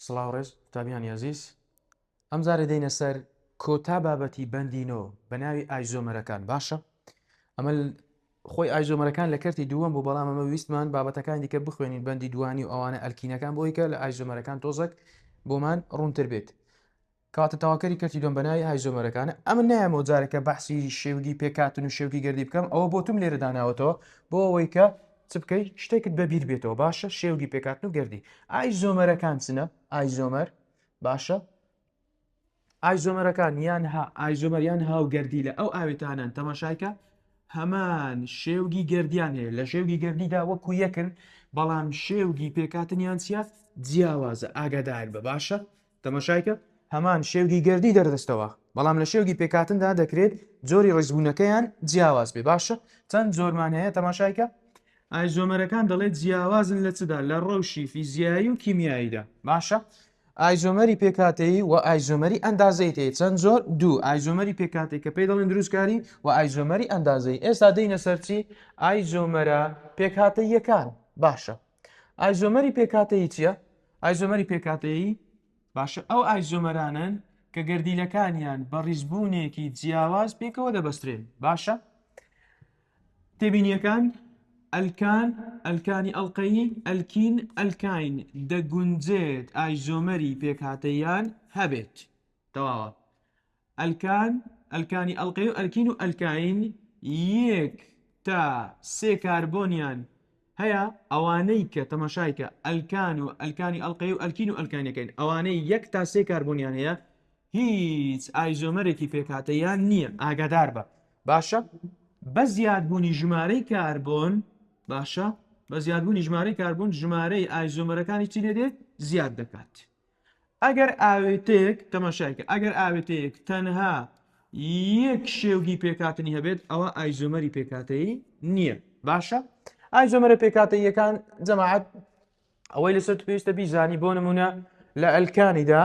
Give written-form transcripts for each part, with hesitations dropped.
سڵاو ڕێز تابیان یازیز ئەم جارە دێنە سەر کۆتا بابەتی بەندینۆ بە ناوی ئایزۆمەرەکان باشە ئەمە خۆی ئایزۆمەرەکان لە کەرتی دووەم بوو بەڵام ئەمە ویستمان بابەتەکان دیکە بخوێنین بەندی دوانی و ئەوانە ئەلکینەکان بۆی کە لە ئایزۆمەرەکان تۆزێک بۆمان ڕوونتر بێت کاتە تاواکەری کەرتی دۆم بەناوی ئایزۆمەرەکانە ئەمە نایەمەوە جارێکە بەحسی شێوگی پێکاتن و شێوگی گەردی بکەم ئەوە بۆ توم لێرە داناوەتەوە بۆ ئەوەی کە چ بکەیت شتێکت بەبییر بێتەوە باشە شێوگی پێکاتن و گەردی ئایزۆمەرەکان چنە ئایزۆمەر باشە ئایزۆمەرەکان یان ئایزۆمەریان هاوگەردی لە ئەو ئاوێتانان تەماشایکە هەمان شێوگی گردیان هەیە لە شێوگی گردیدا وەکو یەکن بەڵام شێوگی پێکاتنیان چیە جیاوازە ئاگادار بە باشە تەماشایکە هەمان شێوگی گردی دەردەستەوە بەڵام لە شێوگی پێکاتندا دەکرێت جۆری ڕێزبوونەکەیان جیاواز بێ باشە چەند زۆرمان هەیە تەماشایکە ئایزۆمەرەکان دەڵێت جیاوازن لە چدا لە ڕەوشی فیزیایی و کیمیاییدا باشە ئایزۆمەری پێکاتەیی و ئایزۆمەری ئەندازەی تێ چەند زۆر دوو ئایزۆمەری پێکاتی کە پێی دەڵێن دروستکاری و ئایزۆمەری ئەندازەی ئێستا دەینە سەرچی ئایزۆمەرە پێکاتەییەکان باشە ئایزۆمەری پێکاتەیی چییە؟ ئایزۆمەری پێکاتەیی باشە ئەو ئایزۆمەرانن کە گەردیلەکانیان بە ڕیزبوونێکی جیاواز پێکەوە دەبەسترێن باشە تێبینیەکان ئەلکان ئەلکانی ئەڵقەیی ئەلکین ئەلکاین دەگونجێت ئایزۆمەری پێکهاتەیان هەبێت تەواوە ئەلکان ئەلکانی ئەڵقەی و ئەلکین و ئەلکاین یەک تا سێ کاربۆنیان هەیە ئەوانەی کە تەماشایکە ئەلکان و ئەلکانی ئەڵقەی و ئەلکین و ئەلکانەکەین ئەوانەی یەک تا سێ کاربۆنیان هەیە هیچ ئایزۆمەرێکی پێکهاتەیان نییە ئاگادار بە باشە بە زیادبوونی ژمارەی کاربۆن باشە بە زیادبوونی ژمارەی کاربۆن ژمارەی ئایزۆمەرەکانی چی دەدێت زیاد دەکات ئەگەر ئاوێتەیەک تەماشایکە ئەگەر ئاوێتەیەک تەنها یەک شێوگی پێکاتنی هەبێت ئەوە ئایزۆمەری پێکاتەیی نییە باشە ئایزۆمەرە پێکاتەییەکان جەماعەت ئەوەی لەسەر پێویستە بیزانی بۆ نمونە لە ئەلکانیدا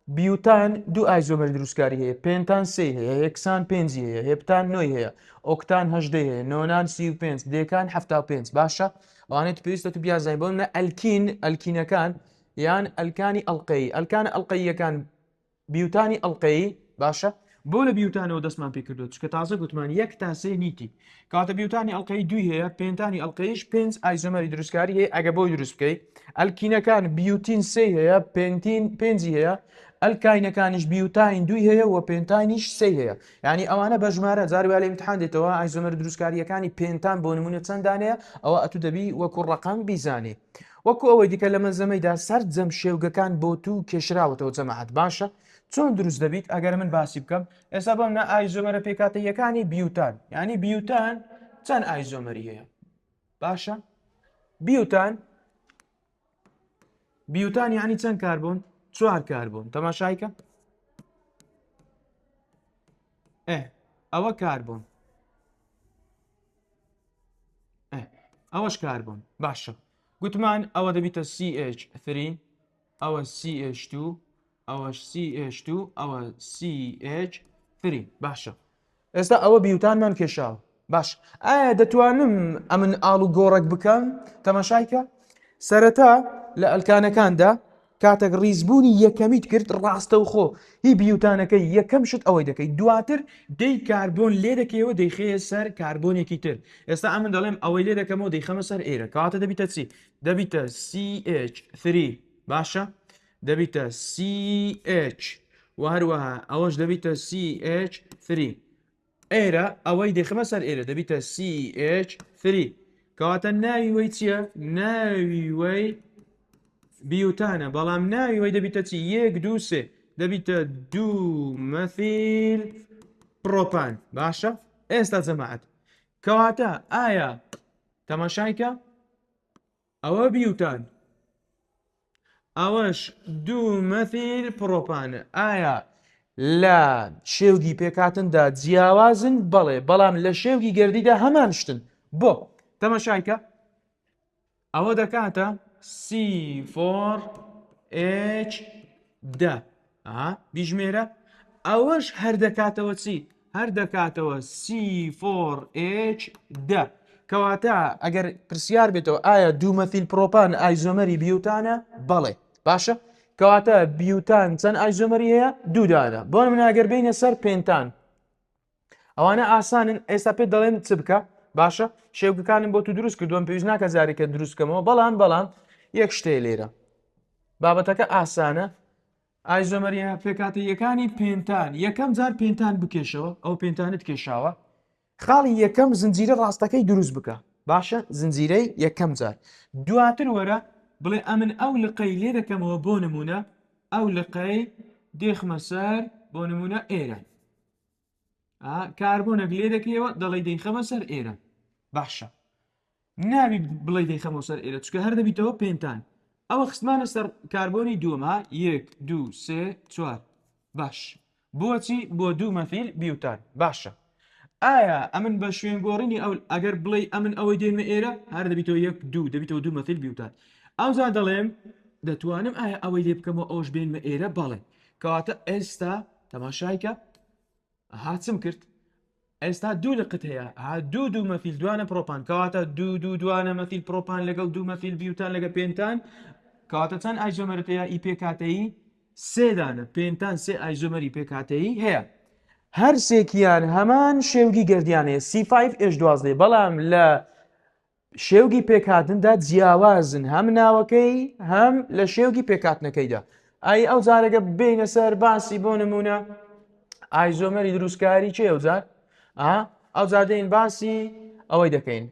بیوتان دوو ئایزۆمەر دروستکاری هەیە پێنتان سێ هەیە یەکسان پێنجی هەیە هێپتان نۆی هەیە ئۆکتان هەژدە هەیە نۆنان 35 دێکان 75 باشە ئەوانێت پێویستە تو بیازای بۆ منە ئەلکین ئەلکینەکان یان ئەلکانی ئەڵقەیی ئەلکانە ئەڵقەییەکان بیوتانی ئەڵقەیی باشە بۆ لە بیوتانەوە دەستمان پێکردو چکە تازە گوتمان یەک تا سێ نیتی کاتە بیوتانی ئەڵقەی دوی هەیە پێنتانی ئەڵقەیش پێنج ئایزۆمەری دروستکاری هەیە ئەگە بۆی دروست بکەیت ئەلکینەکان بیوتین سێ هەیە پێنتین پێنجی هەیە ئەلکاینەکانیش بیوتین دوی هەیە و پێنتانیش سێ هەیە یعنی ئەوانە بە ژمارە جاری وا لە ئیمتحان دێتەوە ئایزۆمەر دروستکاریەکانی پێنتان بۆ نمونە چەندانەیە ئەوە ئەتو دەبی وەکو ڕقام بیزانی وەکو ئەوەی دیکە لە مەنزەمەیدا سەرجەم شێوگەکان بۆ تو کێشراوەتەوە جەماعەت باشە چۆن دروست دەبیت ئەگەر من باسی بکەم ئێستا بەم نە ئایزۆمەرە پێکاتەییەکانی بیوتان یعنی بیوتان چەند ئایزۆمەری هەیە باشە بیوتان یعنی چەند کاربۆن چوار کاربۆن تەماشایکە ئەوە کاربۆن ئەوەش کاربۆن باشە گوتمان ئەوە دەبیتە CH3 ئەوە CH2 ئەوەش CH2 ئەوە CH3 باشە ئێستا ئەوە بیوتانمان کێشاوە باش ئایا دەتوانم ئەمن ئاڵ و گۆڕێک بکەم تەماشایکە سەرەتا لە ئەلکانەکاندا کاتێک ڕیزبوونی یەکەمیت کرد ڕاستە و خۆ هی بیوتانەکەی یەکەم شت ئەوەی دەکەیت دواتر دەی کاربۆن لێ دەکەیەوە دەیخەیە سەر کاربۆنێکی تر ئێستا ئەمن دەڵێم ئەوەی لێ دەکەمەوە دەیخەمە سەر ئێرە کاتە دەبیتە چی دەبیتە CH3 باشە دەبیتە CH و هەروەها ئەوەش دەبیتە CH3 ئێرە ئەوەی دەیخەمە سەر ئێرە دەبیتە CH3 کەواتە ناوی وەی چییە ناوی وەی بیوتانە بەڵام ناوی وەی دەبیتە چی یەک دوو سێ دەبیتە دوو مەثیل پرۆپان باشە ئێستا جەماعەت کەواتە ئایا تەماشایکە ئەوە بیوتان ئەوەش دوو مەثیل پرۆپانە ئایا لە شێوگی پێکاتندا جیاوازن بەڵێ بەڵام لە شێوگی گەردیدا هەمان شتن بۆ تەماشایکە ئەوە دەکاتە C4H10 بیژمێرە ئەوەش هەر دەکاتەوە چی هەر دەکاتەوە C4H10 کەواتە ئەگەر پرسیار بێتەوە ئایا دوو مەثیل پرۆپان ئایزۆمەری بیوتانە بەڵێ باشە کەواتە بیوتان چەند ئایزۆمەری هەیە؟ دوودانە. بۆ نمونە ئەگەر بینە سەر پێنتان ئەوانە ئاسانن. ئێستا پێ دەڵێن چ بکە؟ باشە شێوکەکانم بۆ تو دروست کردووەم پێویست ناکە جارێکە دروستکەمەوە بەڵام یەک شتەیە لێرە بابەتەکە ئاسانە. ئایزۆمەری پێکاتەیەکانی پێنتان یەکەم جار پێنتان بکێشەوە ئەو پێنتانت کێشاوە خاڵی یەکەم زنجیرە ڕاستەکەی دروست بکە باشە زنجیرەی یەکەم جار دواتر وەرە بڵێ ئەمن ئەو لقەی لێ دەکەمەوە بۆ نمونە ئەو لقەی دێخمە سەر بۆ نمونە ئێرە کاربۆنێک لێ دەکەیەوە دەڵی دەیخەمە سەر ئێرە باشە ناوی بڵێ دەیخەمەوە سەر ئێرە چکە هەر دەبیتەوە پێنتان ئەوە خستمانە سەر کاربۆنی دووەمە 1 2 3 4 باش بۆچی بۆ دوو مەفیل بیوتان باشە ئایا ئەمن بە شوێن گۆڕینی ئەو ئەگەر بڵێ ئەمن ئەوەی دێنمە ئێرە هەر دەبیتەوە 1 2 دەبیتەوە دوو مەفیل بیوتان ئەوجا دەڵێم دەتوانم ئایا ئەوەی لێ بکەمەوە ئەوش بێنمە ئێرە بەڵێ کەواتە ئێستا تەماشایکە هاچم کرد ئێستا دوو لقت هەیە دوو مەفیل دوانە پرۆپان کەواتە دوو دوانە مەفیل پرۆپان لەگەڵ دوو مەفیل بیوتان لەگە پێنتان کەواتە چەند ئایزۆمەرت هەیە ئی پێکاتەیی سێدانە پێنتان سێ ئایزۆمەری پێکاتەیی هەیە هەر سێکیان هەمان شێوگی گردیانەیە C5H12 بەڵام لە شێوگی پێکهاتندا جیاوازن هەم ناوەکەی هەم لە شێوگی پێکاتنەکەیدا ئای ئەو جارەکە بینە سەر باسی بۆ نمونە ئایزۆمەری دروستکاری چێ ئەوجار ئەو جادەین باسی ئەوەی دەکەین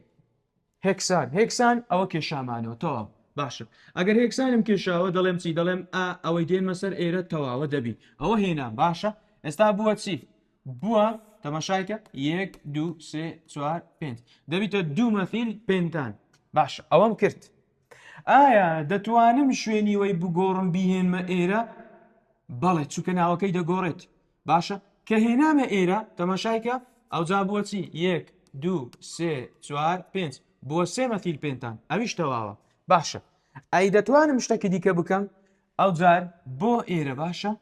هێکسان ئەوە کێشامانەوە تەواو باشە ئەگەر هێکسانم کێشاوە دەڵێم چی دەڵێم ئەوەی دێنمە سەر ئێرە تەواوە دەبی ئەوە هێنا باشە ئێستا بووە چی بووە تەماشایکە 1 2 3 4 5 دەبیتە دوو مەفیل پێنتان باشە ئەوەم کرد ئایا دەتوانم شوێنی وەی بگۆڕم بیهێنمە ئێرە بەڵێ چووکە ناوەکەی دەگۆڕێت باشە کە هێنامە ئێرە تەماشایکە ئەوجا بووە چی 1 2 3 4 5 بۆ سێ مەفیل پێنتان ئەویش تەواوە باشە ئەی دەتوانم شتێکی دیکە بکەم ئەو جار بۆ ئێرە باشە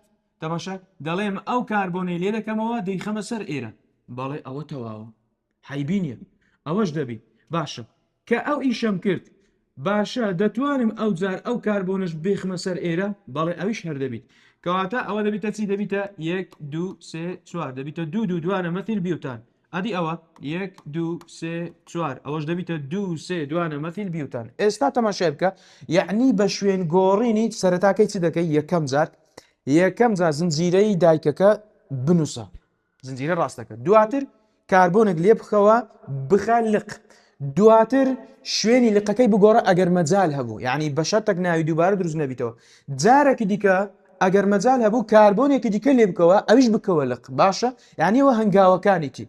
تەماشا دەڵێم ئەو کاربۆنەی لێ دەکەمەوە دەیخەمە سەر ئێرە بەڵێ ئەوە تەواوە حیبینیە ئەوەش دەبی باشە کە ئەو ئیشەم کرد باشە دەتوانم ئەو جار ئەو کاربۆنش بێخمە سەر ئێرە بەڵێ ئەویش هەر دەبیت کەواتە ئەوە دەبیتە چی دەبیتە 1 2 3 4 دەبیتە دوو دوانە مەفیل بیوتان ئەدی ئەوە 1 2 3 4 ئەوەش دەبیتە 2 3 دوانە مەفیل بیوتان ئێستا تەماشای بکە یعنی بە شوێن گۆڕینی سەرەتاکەی چی دەکەی یەکەم جار زنجیرەی دایکەکە بنووسە زنجیرە ڕاستەکە دواتر کاربۆنێک لێ بخەوە بخە لق دواتر شوێنی لقەکەی بگۆڕە ئەگەر مەجال هەبوو یعنی بە شەرتێک ناوی دووبارە دروست نەبیتەوە جارێکی دیکە ئەگەر مەجال هەبوو کاربۆنێکی دیکە لێ بکەوە ئەویش بکەوە لق باشە یعنیەوە هەنگاوەکانیتی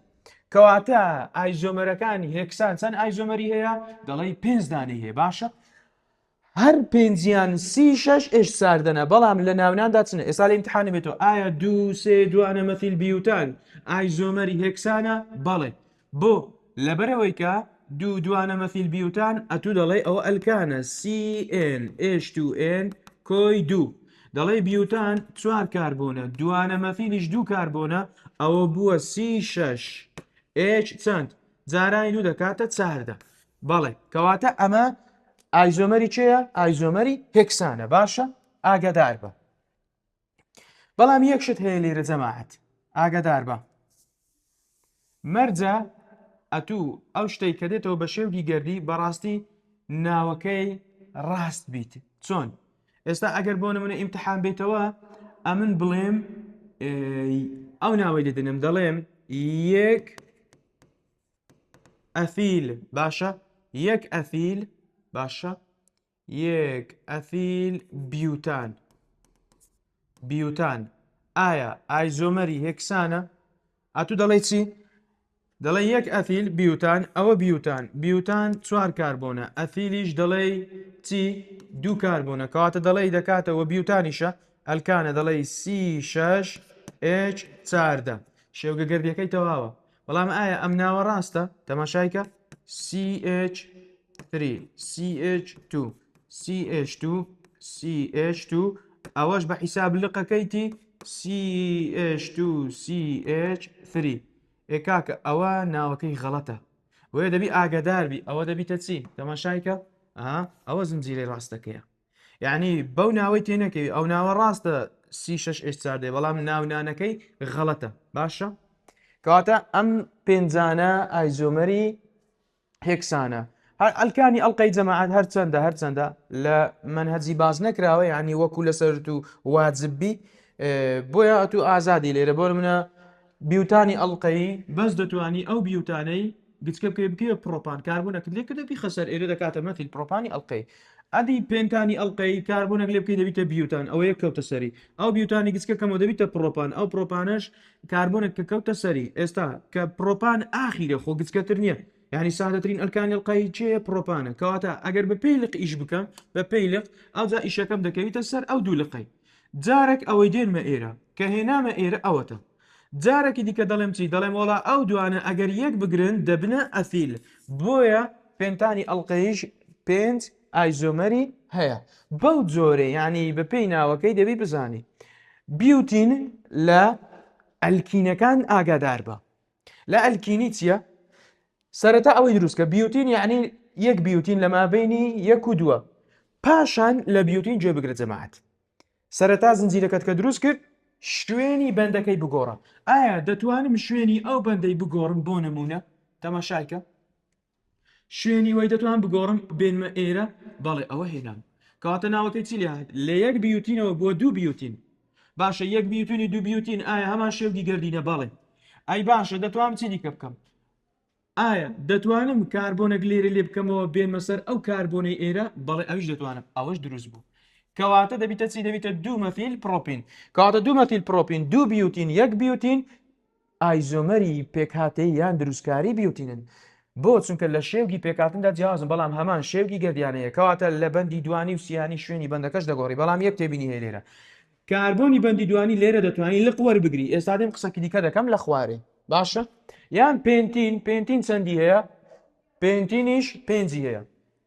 کەواتە ئایزۆمەرەکانی هێکسان چەند ئایزۆمەری هەیە دەڵێ 5 دانەی هەیە باشە هەر پێنجیان C6H ساردەنە بەڵام لە ناوناندا چنە ئێستا لە ئیمتحانە بێتەوە ئایا 2 3 دوانە مەفیل بیوتان ئایزۆمەری هێکسانە بەڵێ بۆ لەبەرەوەی کە دوو دوانە مەفیل بیوتان ئەتوو دەڵێ ئەوە ئەلکانە CnH2n کۆی دوو دەڵێ بیوتان 4 کاربۆنە دوانە مەفیلیش 2 کاربۆنە ئەوە بووە C6H چەند جارانی دوو دەکاتە 4 بەڵێ کەواتە ئەمە ئایزۆمەری چێە؟ ئایزۆمەری هێکسانە باشە ئاگادار بە بەڵام یەکشت هەیە لێرە جەماعەت ئاگادار بە مەرجە ئەتوو ئەو شتەی کە دێتەوە بە شێوگی گەردی بەڕاستی ناوەکەی ڕاست بیت چۆن ئێستا ئەگەر بۆ نمونە ئیمتحان بێتەوە ئەمن بڵێم ئەو ناوەی دەدەنم دەڵێم یەک ئەفیل باشە یەک ئەفیل باشە یەک ئەفیل بیوتان ئایا ئایزۆمەری هێکسانە ئەتوو دەڵێ چی دەڵێ یەک ئەفیل بیوتان ئەوە بیوتان 4 کاربۆنە ئەفیلیش دەڵێ چی 2 کاربۆنە کەواتە دەڵێ دەکاتەوە بیوتانیشە ئەلکانە دەڵێ C6H 4 شێوگە گەردیەکەی تەواوە بەڵام ئایا ئەم ناوە ڕاستە تەماشایکە CH3 CH2 CH2 ئەوەش بە حیساب لقەکەیتی CH2 CH3 ئێکاکە ئەوە ناوەکەی غەڵەتە وەیە دەبی ئاگاداربی ئەوە دەبیتە چی تەماشایکە ئەوە زنجیرەی ڕاستەکەیە یعنی بەو ناوەی تێنەکەی ئەو ناوە ڕاستە C6H4 دێ بەڵام ناونانەکەی غەڵەتە باشە کەواتە ئەم پێنجانە ئایزۆمەری هێکسانە ئەلکانی ئەڵلقەی جەماعەت هەرچەندە لە منهەجی باز نەکراوە یعنی وەکو لەسەر و واجببی بۆیە ئەتو ئازادی لێرە بۆ منە بیوتانی ئەڵلقەی بەس دەتوانی ئەو بیوتانەی گچکە بکە پرۆپان کاربوونەکە لێ کردی خەسەر ئێرە دەکاتە مەثیل پرۆپانی ئەڵلقەی ئەدی پێنتانی ئەڵلقەی کاربوونەک لێ بکەی دەبیتە بیوتان ئەوەیە کەوتە سەری ئەو بیوتانی گچکە کەمەوە دەبیتە پرۆپان ئەو پرۆپانش کاربوونێک کە کەوتە سەری ئێستا کە پرۆپان ئاخیرە خۆ گچکەتر نییە یعنی سادەترین ئەلکانی ئەڵلقەی چێە پرۆپانە کەواتە ئەگەر بە پێیلق ئیش بکەم بە پێیلق ئەوجا ئیشەکەم دەکەویتە سەر ئەو دوولقەی جارێک ئەوەی دێنمە ئێرە کە هێنامە ئێرە ئەوەتە جارێکی دیکە دەڵێم چی دەڵێم وڵا ئەو دوانە ئەگەر یەک بگرن دەبنە ئەفیل بۆیە پێنتانی ئەڵلقەیش پێنج ئایزۆمەری هەیە بەو جۆرە یعنی بە پێی ناوەکەی دەبی بزانی بیوتین لە ئەلکینەکان ئاگادار بە لە ئەلکینی چییە؟ سەرەتا ئەوەی دروستکە بیوتین یعنی یەک بیوتین لە مابینی یەک و دووە پاشان لە بیوتین گوێ بگرە جەماعەت سەرەتا زنجیرەکەت کە دروست کرد شوێنی بەندەکەی بگۆڕە ئایا دەتوانم شوێنی ئەو بەندەی بگۆڕم بۆ نمونە تەماشایکە شوێنی وەی دەتوان بگۆڕم بێنمە ئێرە بەڵێ ئەوە هێنام کەواتە ناوەکەی چی لێهات لە یەک بیوتینەوە بۆ دوو بیوتین باشە یەک بیوتینی دوو بیوتین ئایا هەمان شێوگی گردینە بەڵێ ئەی باشە دەتوانم چی دیکە بکەم ئایا دەتوانم کاربۆنە لێرە لێ بکەمەوە بێنمە سەر ئەو کاربۆنەی ئێرە بەڵێ ئەویش دەتوانم ئەوەش دروست بوو کەواتە دەبیتە چی دەبیتە دوو مەثیل پرۆپین کەواتە دوو مەثیل پرۆپین دوو بیوتین یەک بیوتین ئایزۆمەری پێکهاتەی یان دروستکاری بیوتینن بۆ چونکە لە شێوگی پێکاتندا جیازم بەڵام هەمان شێوگی گردیانەیە کەواتە لە بەندی دوانی و سیانی شوێنی بەندەکەش دەگۆڕی بەڵام یەک تێبینی هەیە لێرە کاربۆنی بەندی دوانی لێرە دەتوانین لق وەربگری ئێستا دێم قسەکی دیکە دەکەم لە خوارێ باشە یان پێنتین چەندی هەیە پێنتینیش پێنجی هەیە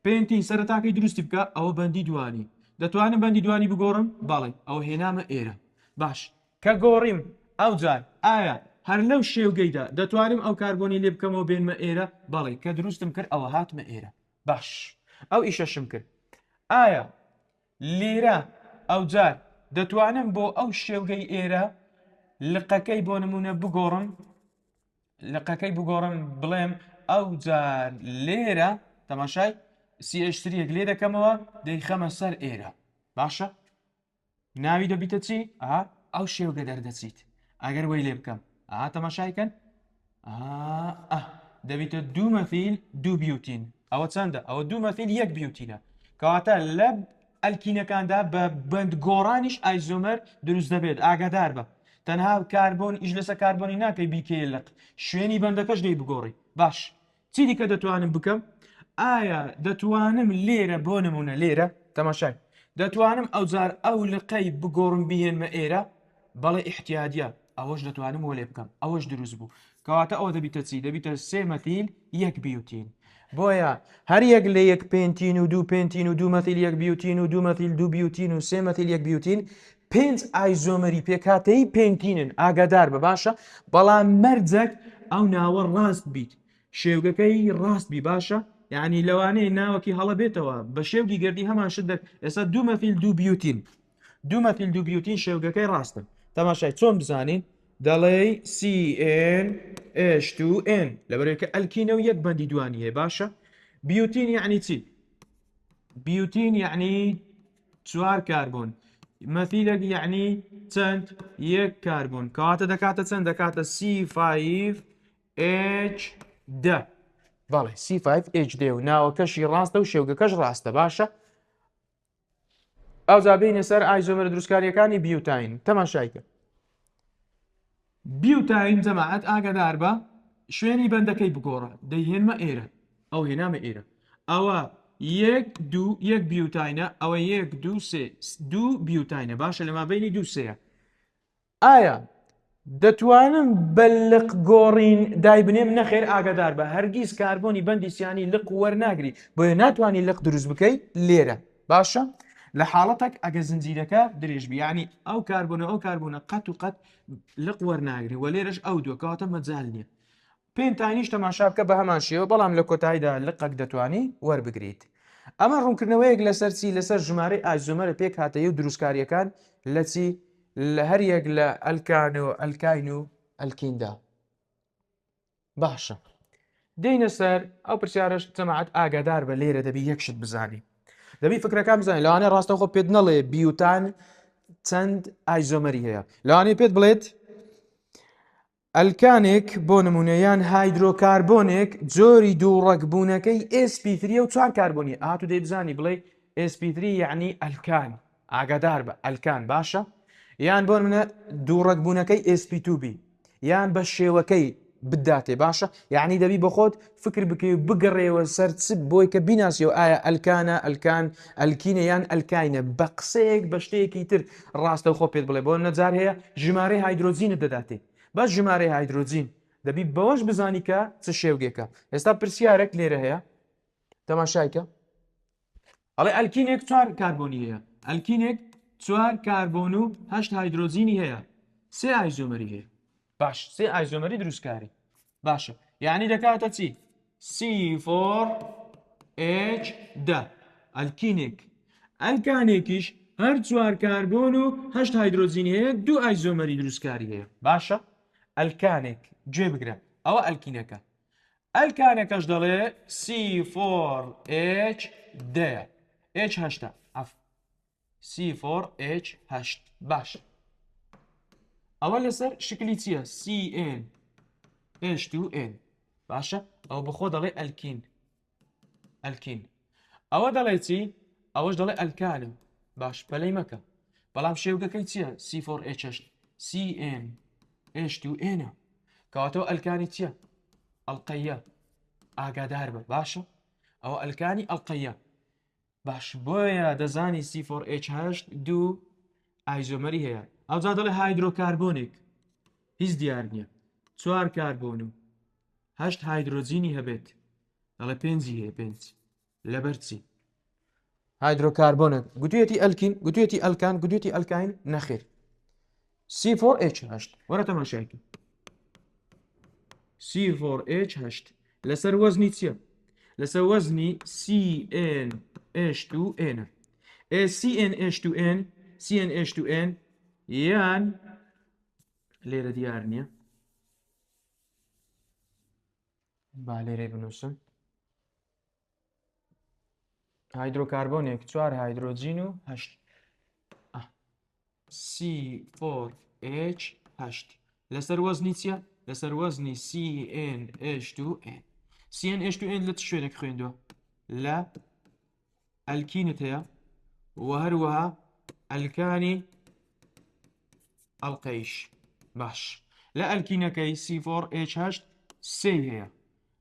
پێنتین سەرەتاکەی دروستی بکە ئەوە بەندی دوانی دەتوانم بەندی دوانی بگۆڕم باڵێ ئەو هێنامە ئێرە باش کە گۆڕیم ئەو جار ئایا هەر لەو شێوگەیدا دەتوانم ئەو کاربۆنی لێ بکەمەوە بێنمە ئێرە بەڵێ کە دروستم کرد ئەوە هاتمە ئێرە باش ئەو ئیشەشم کرد ئایا لێرە ئەو جار دەتوانم بۆ ئەو شێوگەی ئێرە لقەکەی بۆ نمونە بگۆڕم لقەکەی بگۆڕم بڵێم ئەو جار لێرە تەماشای CH3 لێ دەکەمەوە دەیخەمە سەر ئێرە باشە ناوی دەبیتە چی؟ ئەو شێوگە دەردەچیت ئەگەر وەی لێ بکەم تەماشایکەن دەبیتە دوو مەثیل دوو بیوتین ئەوە چەندە؟ ئەوە دوو مەثیل یەک بیوتینە کەواتە لە ئەلکینەکاندا بە بەند گۆڕانیش ئایزۆمەر دروست دەبێت ئاگادار بە تەنها کاربۆن ئیش لەسەر کاربۆنی ناکەی بیکەیە لەق شوێنی بەندەکەش دەی بگۆڕی باش چی دیکە دەتوانم بکەم؟ ئایا دەتوانم لێرە بۆ نمونە لێرە تەماشای دەتوانم ئەو جار ئەو لقەی بگۆڕم بهێنمە ئێرە بەڵێ ئیحتیادیە ئەوەش دەتوانم وە لێ بکەم ئەوەش دروست بوو کەواتە ئەوە دەبیتە چی دەبیتە سێ مەثیل یەک بیوتین بۆیە هەر یەک لە یەک پێنتین و دوو پێنتین و دوو مەثیل یەک بیوتین و دوو مەثیل دوو بیوتین و سێ مەثیل یەک بیوتین پێنج ئایزۆمەری پێکهاتەی پێنتینن ئاگادار بە باشە بەڵام مەرجەک ئەو ناوە ڕاست بیت شێوگەکەی ڕاست بی باشە یعنی لەوانەیە ناوەکی هەڵە بێتەوە بە شێوگی گردی هەمان شت ئێستا دوو مەثیل دوو بیوتین دوو مەثیل دوو بیوتین شێوگەکەی ڕاستن تەماشای چۆن بزانین دەڵێ CnH2n لەبەرەوەی کە ئەلکینە و یەک بەندی دوانی هەیە باشە بیوتین یعنی چی؟ بیوتین یعنی چوار کاربۆن مەثیلێک یعنی چەند یەک کاربۆن کەواتە دەکاتە چەند دەکاتە C5H10 بەڵێ C5H10 و ناوەکەشی ڕاستە و شێوگەکەش ڕاستە باشە ئەو زابینە سەر ئایزۆمەرە دروستکاریەکانی بیوتین تەماشایکە بیوتین جەماعەت ئاگادار بە شوێنی بەندەکەی بگۆڕە دەیهێنمە ئێرە ئەو هێنامە ئێرە ئەوە یەک دوو یەک بیوتینە ئەوە یەک دوو سێ دوو بیوتینە باشە لە مابینی دوو سەیە ئایا دەتوانم بە لق گۆڕین دای بنێم نەخێر ئاگادار بە هەرگیز کاربۆنی بەندی سیانی لق وەرناگری بۆیە ناتوانانی لق دروست بکەی لێرە باشە لە حاڵەتێک ئەگە زنجیرەکە درێژبی یعنی ئەو کاربوونە قەت و قەت لق وەرناگری وە لێرەش ئەو دووە کەواتە مەجال نییە پێنتانیش تەماشا بکە بە هەمان شێوە بەڵام لە کۆتاییدا لقەک دەتوانی وەربگریت ئەمە ڕوونکردنەوەیەک لەسەر چی لەسەر ژمارەی ئایزۆمەرە پێک هاتەیە و دروستکاریەکان لە چی لە هەریەک لە ئەلکان و ئەلکاین و ئەلکیندا. باشە دێنە سەر ئەو پرسیارش جەماعەت ئاگادار بە لێرە دەبی یەکشت بزانی دەبی فکرەکان بزانین لەوانەیە ڕاستەوخۆ پێت نەڵێ بیوتان چەند ئایزۆمەری هەیە لەوانەیە پێت بڵێت ئەلکانێک بۆ نمونەیان هایدرۆکاربۆنێک جۆری دووڕەکبوونەکەی sp3 و 4 کاربۆنی ئاهات و دەیبزانی بڵێ sp3 یعنی ئەلکان ئاگادار بە ئەلکان باشە یان بۆ منە دووڕەکبوونەکەی sp2b یان بە شێوەکەی بداتێ باشە یعنی دەبی بە خۆت فکر بکەی و بگەڕێەوە سەر چ بۆی کە بیناسیەوە ئایا ئەلکانە ئەلکان ئەلکینە یان ئەلکاینە بە قسەیەک بە شتەیەکی تر ڕاستە خۆ پێت بڵێ بۆ نەجار هەیە ژمارەی هایدرۆجینت دەداتێ بەس ژمارەی هایدرۆجین دەبی بەوەش بزانی کە چ شێوگێکە ئێستا پرسیارێک لێرە هەیە تەماشایکە ئەڵێ ئەلکینێک 4 کاربۆنی هەیە ئەلکینێک 4 کاربۆن و 8 هایدرۆجینی هەیە سێ ئایزۆمەری هەیە باش سێ ئایزۆمەری دروستکاری باشە یعنی دەکاتە چی C4H10 ئەلکینێک ئەلکانێکیش هەر 4 کاربۆن و 8 هایدرۆجینی هەیە 2 ئایزۆمەری دروستکاری هەیە باشە ئەلکانێک گوێ بگرە ئەوە ئەلکینەکە ئەلکانێکەش دەڵێ C4H10 H8 C4H8 باش ئەوە لەسەر شکلی چییە CnH2n باشە ئەو بەخۆ دەڵێ ئەلکین ئەوە دەڵێ چی ئەوەش دەڵێ ئەلکانم باش پەلەی مەکە بەڵام شێوگەکەی چییە C4H8 CnH2n کەواتەوە ئەلکانی چییە ئەڵقەیە ئاگادار بە باشە ئەوە ئەلکانی ئەڵقەیە باش بۆیە دەزانی C4H8 دوو ئایزۆمەری هەیە ئەوجا دەڵێ هایدرۆکاربۆنێک هیچ دیار نییە 4 کاربۆن و 8 هایدرۆجینی هەبێت دەڵێ 5 هەیە 5 لەبەرچی هایدرۆکاربۆنێک گوتوێتی ئەلکین گوتوێتی ئەلکان گوتوێتی ئەلکاین نەخێر C4H8 وەرە تەماشایکە C4H8 لەسەر وەزنی چییە لەسەر وەزنی CnH2n CnH2n یان لێرە دیار نییە با لێرە بنووسم هایدرۆکاربۆنێک 4 هایدرۆجین و 8 C4H8 لەسەر وەزنی چییە لەسەر وەزنی CnH2n CnH2n لە چ شوێنێک خوێندووە لە ئەلکینت هەیە و هەروەها ئەلکانی ئەڵقەیش باش لە ئەلکینەکەی C4H8 سێ هەیە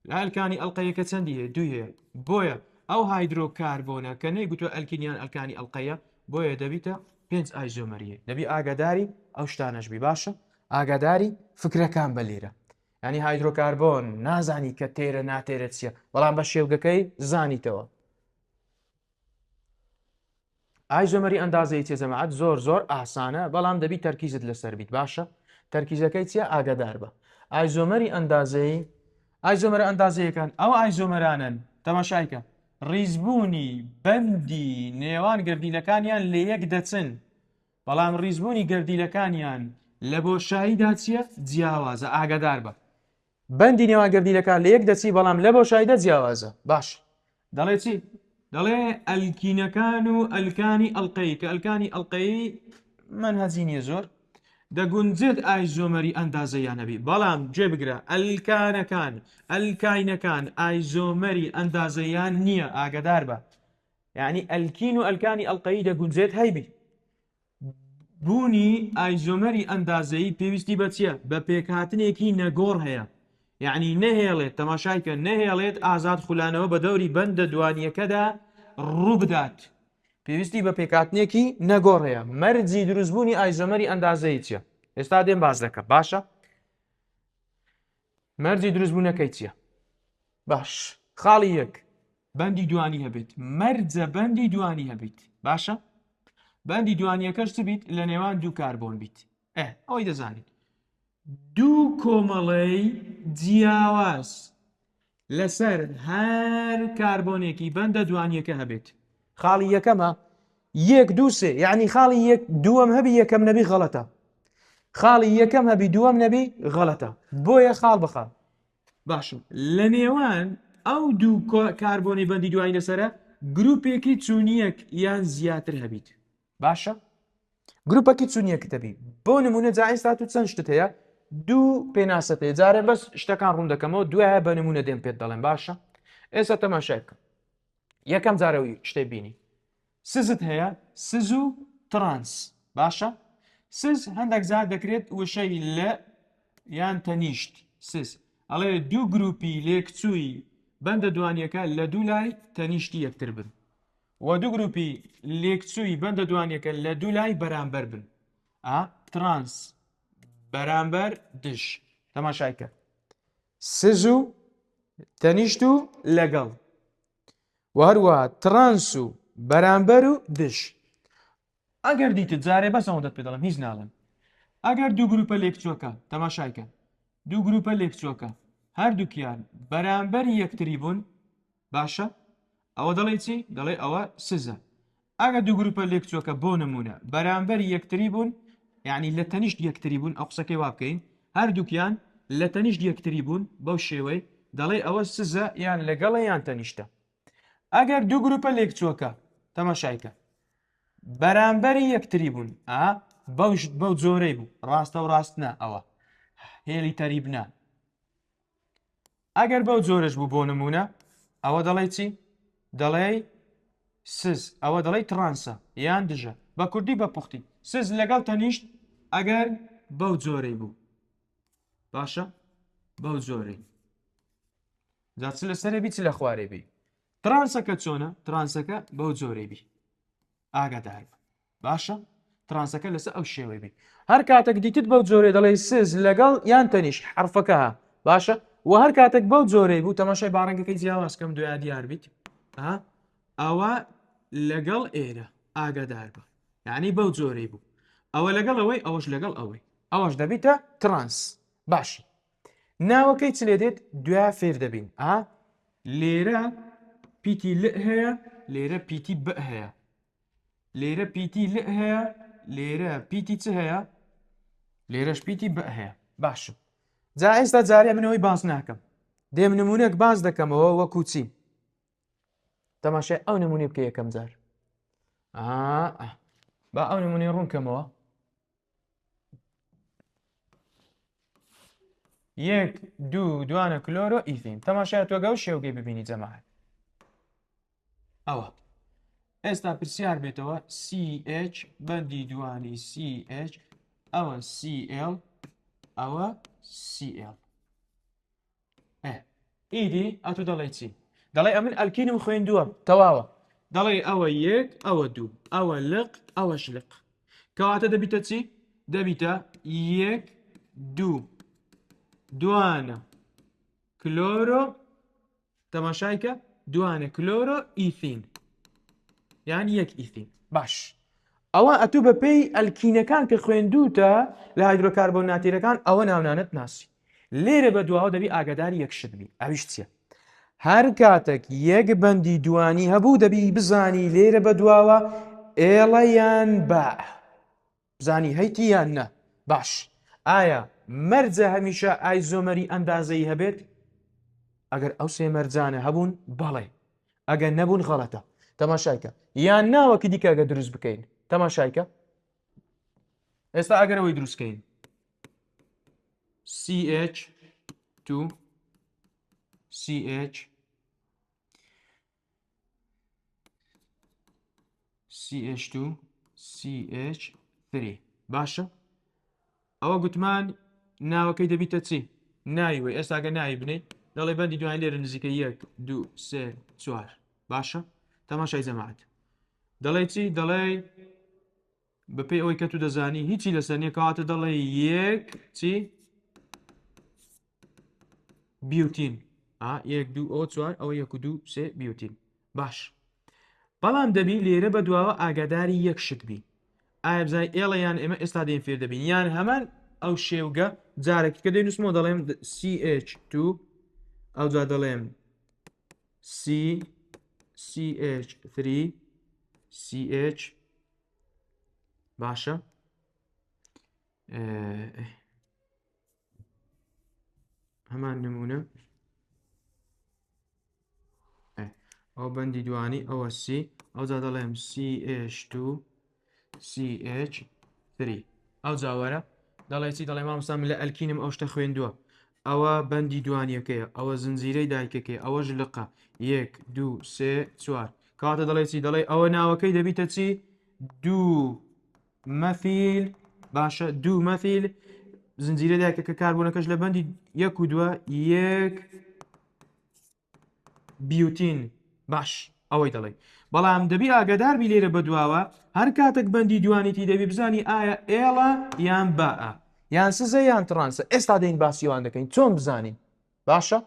لە ئەلکانی ئەڵقەیەکە چەندی هەیە 2 هەیە بۆیە ئەو هایدرۆکاربۆنە کە نەیگوتوە ئەلکینیان ئەلکانی ئەڵقەیە بۆیە دەبیتە 5 ئایزۆمەریە دەبی ئاگاداری ئەو شتانەشبی باشە ئاگاداری فکرەکان بە لێرە ینی هایدرۆکاربۆن نازانی کە تێرە ناتێرە چییە بەڵام بە شێوگەکەی زانیتەوە ئایزۆمەری ئەندازەی تێزەمەعەت زۆر ئاسانە بەڵام دەبی تەرکیزت لەسەر بیت باشە تەرکیزەکەی چییە ئاگادار بە ئایزۆمەری ئایزۆمەرە ئەندازەیەکان ئەو ئایزۆمەرانن تەماشایکە ڕیزبوونی بەندی نێوان گردیلەکانیان لە یەک دەچن بەڵام ڕیزبوونی گردیلەکانیان لە بۆشاییدا چییە جیاوازە ئاگادار بە بەندی نێوان گردیلەکان لە یەک دەچی بەڵام لە بۆشاییدا جیاوازە باش دەڵێ چی دەڵێ ئەلکینەکان و ئەلکانی ئەڵقەی کە ئەلکانی ئەڵقەی منهەجی نییە زۆر دەگونجێت ئایزۆمەری ئەندازەیان هەبی بەڵام گوێ بگرە ئەلکانەکان ئەلکاینەکان ئایزۆمەری ئەندازەیان نییە ئاگادار بە یعنی ئەلکین و ئەلکانی ئەڵقەی دەگونجێت هەیبی بوونی ئایزۆمەری ئەندازەیی پێویستی بە چییە بە پێکهاتنێکی نەگۆڕ هەیە یعنی نەهێڵێت تەماشایکە نەهێڵێت ئازاد خولانەوە بە دەوری بەندە دوانیەکەدا ڕوو بدات پێویستی بە پێکاتنێکی نەگۆڕ هەیە مەرجی دروستبوونی ئایزۆمەری ئەندازەی چییە ئێستا دێن باز دەکە باشە مەرجی دروستبوونەکەی چییە باش خاڵی یەک بەندی دوانی هەبێت مەرجە بەندی دوانی هەبێت باشە بەندی دوانیەکەش چ بیت لە نێوان دوو کاربۆن بیت ئەوەی دەزانیت دوو کۆمەڵەی جیاواز لەسەر هەر کاربۆنێکی بەندە دوانیەکە هەبێت خاڵی یەکەمە 1 2 3 یعنی خاڵی دووەم هەبی یەکەم نەبی غەڵەتە خاڵی یەکەم هەبی دووەم نەبی غەڵەتە بۆیە خاڵ بخاڵ باشم لە نێوان ئەو دوو کاربۆنی بەندی دوای لەسرە گروپێکی چوونیەک یان زیاتر هەبیت باشە گروپەکی چوونیەکە دەبی بۆ نمونە جا ئێستا تو چەند شتت هەیە دوو پێناسەت هەیە جارێ بەس شتەکان ڕوون دەکەمەوە دوایە بە نمونە دێم پێت دەڵێن باشە ئێستا تەماشای بکە یەکەم جارەوەی شتێ بینی سزت هەیە سز و ترانس باشە سز هەندێک جار دەکرێت وشەی لە یان تەنیشت سز ئەڵێ دوو گروپی لێکچووی بەندە دوانیەکە لە دوو لای تەنیشتی یەکتر بن و دوو گروپی لێکچووی بەندە دوانیەکە لە دوو لای بەرامبەر بن ترانس بەرامبەر دش تەماشایکە سز و تەنیشت و لەگەڵ و هەروەها ترانس و بەرامبەر و دش ئەگەر دیتت جارێ بەس ئەوەندەت پێ دەڵم هیچ ناڵم ئەگەر دوو گروپە لێکچووەکە تەماشایکە دوو گروپە لێکچووەکە هەردووکیان بەرامبەری یەکتری بوون باشە ئەوە دەڵێ چی دەڵێ ئەوە سزە ئەگەر دوو گروپە لێکچووەکە بۆ نمونە بەرامبەری یەکتری بوون یعنی لە تەنیشت یەکتری بوون ئەو قسەکەی وا بکەین هەردووکیان لە تەنیشت یەکتری بوون بەو شێوەی دەڵێ ئەوە سزە یان لەگەڵە یان تەنیشتە ئەگەر دوو گروپە لێکچووەکە تەماشایکە بەرامبەری یەکتری بوون بەو جۆرەی بوو ڕاستە و ڕاستنە ئەوە هێلی تەریبنا ئەگەر بەو جۆرەش بوو بۆ نمونە ئەوە دەڵێ چی دەڵێ سز ئەوە دەڵێ ترانسە یان دژە بە کوردی بە پوختی سز لەگەڵ تەنیشت ئەگەر بەو جۆرەی بوو باشە بەو جۆرەی جا چ لەسەرێ بی چ لە خوارێ بی ترانسەکە چۆنە ترانسەکە بەو جۆرەی بی ئاگادار باشە ترانسەکە لەسەر ئەو شێوەی بی هەر کاتێک دیتت بەو جۆرەی دەڵێ سز لەگەڵ یان تەنیشت حرفەکە باشە و هەر کاتێک بەو جۆرەی بوو تەماشای باڕەنگەکەی جیاوازکەم دوای دیار بیت ئەوە لەگەڵ ئێرە ئاگادار بە یعنی بەو جۆرەی بوو ئەوە لەگەڵ ئەوەی ئەوەش لەگەڵ ئەوەی ئەوەش دەبیتە ترانس باش ناوەکەی چ لێ دێت دوای فێر دەبین لێرە پیتی ل هەیە لێرە پیتی ب هەیە لێرە پیتی ل هەیە لێرە پیتی چ هەیە لێرەش پیتی ب هەیە باشە جا ئێستا جارێ منەوەی باز ناکەم دێم نمونەک باز دەکەمەوە وەکو چی تەماشای ئەو نمونێ بکە یەکەم جار با ئەو نمونەی ڕوونکەمەوە یەک دوو دوانە کلۆرۆ ئیثین تەماشای تۆگە و شێوگەی ببینی جەماعەت ئەوە ئێستا پرسیار بێتەوە CH بەندی دوانی CH ئەوە CL ئەوە CL ئیدی ئەتو دەڵێ چی دەڵێ ئەمن ئەلکینم خوێندووە تەواوە دەڵێ ئەوە یەک ئەوە دوو ئەوە لق ئەوەش لق کەواتە دەبیتە چی دەبیتە یەک دوو دوانە کلۆرۆ تەماشایکە دوانە کلۆرۆ ئیثین یان یەک ئیثین باش ئەوە ئەتوو بە پێی ئەلکینەکان کە خوێندووتە لە هایدرۆکاربۆن ناتیرەکان ئەوە ناونانت ناسی لێرە بە دواوە دەبی ئاگاداری یەکشت بی ئەویش چییە هەر کاتێک یەک بەندی دوانی هەبوو دەبی بزانی لێرە بە دواوە ئێڵە یان با بزانی هەیتی یان نە باش ئایا مەرجە هەمیشە ئایزۆمەری ئەندازەی هەبێت ئەگەر ئەو سێ مەرجانە هەبوون بەڵێ ئەگەر نەبوون غەڵەتە تەماشایکە یان ناوەکی دیکە ئەگە دروست بکەین تەماشایکە ئێستا ئەگەرەوەی دروستکەین CH2 CH CH2 CH3 باشە ئەوە گوتمان ناوەکەی دەبیتە چی ناوی ئێستا ئەگە ناوی بنێ دەڵێ بەندی دوای لێرە نزیکە 1 2 3 4 باشە تەماشای جەماعەت دەڵێ چی دەڵێ بەپێی ئەوەی کە تو دەزانی هیچی لەسەر نییە کەواتە دەڵێ یەک چی بیوتین 1 2 ئەوە 4 ئەوە 1 2 3 بیوتین باش بەڵام دەبی لێرە بە دواوە ئاگاداری یەک شت بی ئایا بزای ئێڵە یان ئێمە ئێستا دێن فێر دەبین یان هەمان ئەو شێوگە جارێکی کە دەینوسمەوە دەڵێم CH2 ئەو جا دەڵێم CH3 CH باشە هەمان نمونە ئەو بەندی دوانی ئەوە C ئەو جا دەڵێم CH2 CH3 ئەو جاوەرە دەڵێ چی دەڵێ مامۆستا من لە ئەلکینم ئەو شتە خوێندووە ئەوە بەندی دوانیەکەیە ئەوە زنجیرەی دایکەکەی ئەوەش لقە 1 2 3 4 کاتە دەڵێ چی دەڵێ ئەوە ناوەکەی دەبیتە چی دوو مەثیل باشە دوو مەثیل زنجیرە دایکەکە کاربوونەکەش لە بەندی 1 و 2 1 بیوتین باش ئەوەی دەڵێ بەڵام دەبی ئاگاداربی لێرە بەدواوە هەر کاتێک بەندی دوانیتی دەبی بزانی ئایا ئێڵە یان باە یان سزە یان ترانسە ئێستا دەین باسیوان دەکەین چۆن بزانین باشە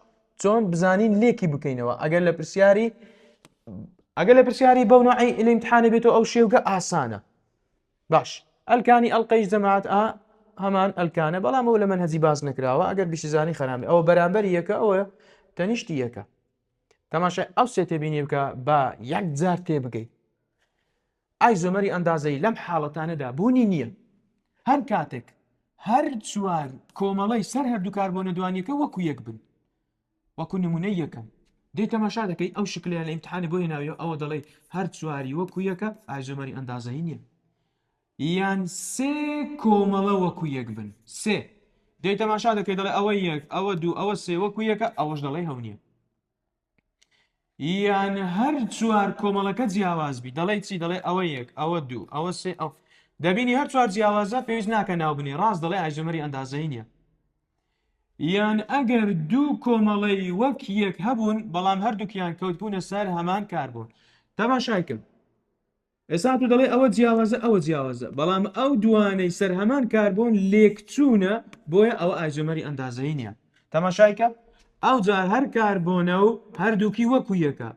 چۆن بزانین لێکی بکەینەوە ئەگەر لە پرسیاری بەو نوعی ئیمتحانە بێتەوە ئەو شێوگە ئاسانە باش ئەلکانی ئەڵقەی جەماعەت هەمان ئەلکانە بەڵام ئەو لە منهەجی باز نەکراوە ئەگەر بیشتزانی خەرامی ئەوە بەرامبەری یەکە ئەوە تەنیشتی یەکە تەماشای ئەو سێ تێبینی بکە بە یەک جار تێبگەیت ئایزۆمەری ئەندازەی لەم حاڵەتانەدا بوونی نییە هەر کاتێک هەر چوار کۆمەڵەی سەر هەردوو کاربۆنە دوانیەکە وەکو یەک بن وەکو نمونەی یەکەم دەی تەماشا دەکەی ئەو شکلیان لە ئیمتحانی بۆ هێناویەوە ئەوە دەڵێ هەر چواری وەکو یەکە ئایزۆمەری ئەندازەی نییە یان سێ کۆمەڵە وەکو یەک بن سێ دەی تەماشا دەکەی دەڵێ ئەوە یەک ئەوە دوو ئەوە سێ وەکو یەکە ئەوەش دەڵێ هەو نییە یان هەر چوار کۆمەڵەکە جیاوازبی دەڵێ چی دەڵێ ئەوە یەک ئەوە دوو ئەوە سێ ئەو دەبینی هەر چوار جیاوازە پێویست ناکە ناوبنی ڕاست دەڵێ ئایزۆمەری ئەندازەی نییە یان ئەگەر دوو کۆمەڵەی وەک یەک هەبوون بەڵام هەردووکیان کەوتبوونە سەر هەمان کاربوون تەماشایکەم ئێستا تو دەڵێ ئەوە جیاوازە ئەوە جیاوازە بەڵام ئەو دوانەی سەر هەمان کاربوون لێکچوونە بۆیە ئەوە ئایزۆمەری ئەندازەی نییە تەماشایکە ئەو جار هەر کاربۆنە و هەردووکی وەکو یەکە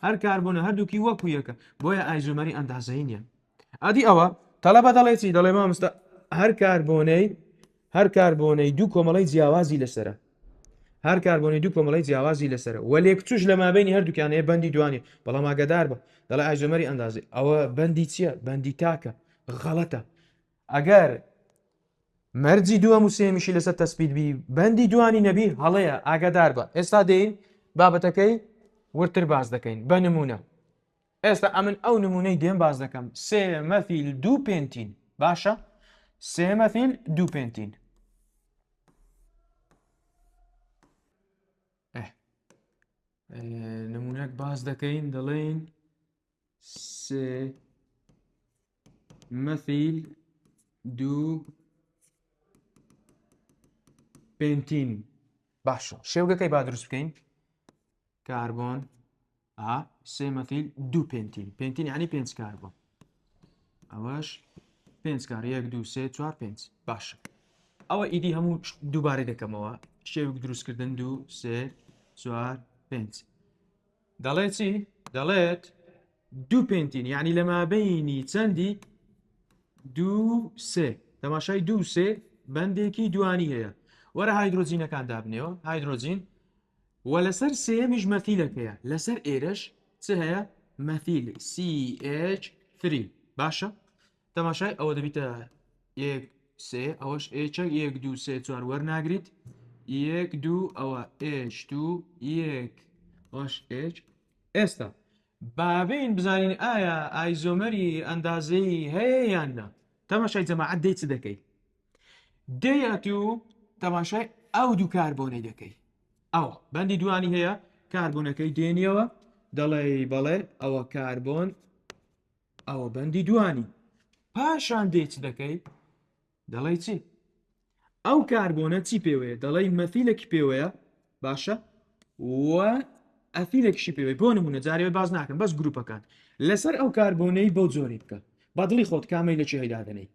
هەر کاربوونە هەردووکی وەکو یەکە بۆیە ئایزۆمەری ئەندازەی نییە ئەدی ئەوە تەلەبە دەڵێ چی دەڵێ مامۆستا هەر کاربۆنەی دوو کۆمەڵەی جیاوازی لەسرە هەر کاربۆنەی دوو کۆمەڵەی جیاوازی لەسرە و لێکچوش لە مابینی هەردووکیانەیە بەندی دوانی بەڵام ئاگادار بە دەڵێ ئایزۆمەری ئەندازی ئەوە بەندی چییە بەندی تاکە غەڵەتە ئەگەر مەرجی دووەم و سێمیشی لەسەر تەسبیت بی بەندی دوانی نەبی هەڵەیە ئاگادار بە ئێستا دێین بابەتەکەی ورتر باز دەکەین بە نمونە ئێستا ئەمن ئەو نمونەی دێم باز دەکەم سێ مەثیل دوو پێنتین باشە سێ مەثیل دوو پێنتین نمونەک باز دەکەین دەڵێن سێ مەثیل دوو پێنتین باشە شێوگەکەی با دروست بکەین کاربۆن سێ مەثیل دوو پێنتین پێنتین یعنی پێنج کاربۆن ئەوەش پێنج کار یەک دوو سێ چوار پێنج باشە ئەوە ئیدی هەموو دووبارەی دەکەمەوە شێوک دروستکردن دوو سێ چوار پێنج دەڵێ چی دەڵێت دوو پێنتین یعنی لە مابینی چەندی دوو سێ تەماشای دوو سێ بەندێکی دوانی هەیە وەرە هایدرۆجینەکان دابنێەوە هایدرۆجین و لەسەر سێمیش مەثیلەکەیە لەسەر ئێرەش چ هەیە مەثیل CH3 باشە تەماشای ئەوە دەبیتە یەک سێ ئەوەش ئێچە یەک دوو سێ چوار وەرناگریت یەک دوو ئەوە H2 یەک ئەوەش H ئێستا بابین بزانین ئایا ئایزۆمەری ئەندازەی هەیە یان نا تەماشای جەماعەت دەی چ دەکەی دەیەت و تەماشای ئەو دوو کاربۆنەی دەکەی ئەوە بەندی دوانی هەیە کاربوونەکەی دێنیەوە دەڵێ بەڵێ ئەوە کاربۆن ئەوە بەندی دوانی پاشان دێ چ دەکەی دەڵێ چی ئەو کاربۆنە چی پێوەیە دەڵێ مەثیلێکی پێوەیە باشە و ئەفیلێکیشی پێوەی بۆ نمونە جارێ باز ناکەم بەس گروپەکان لەسەر ئەو کاربۆنەی بۆ جۆری بکە با دڵی خۆت کامەی لە چی هەیدادنەی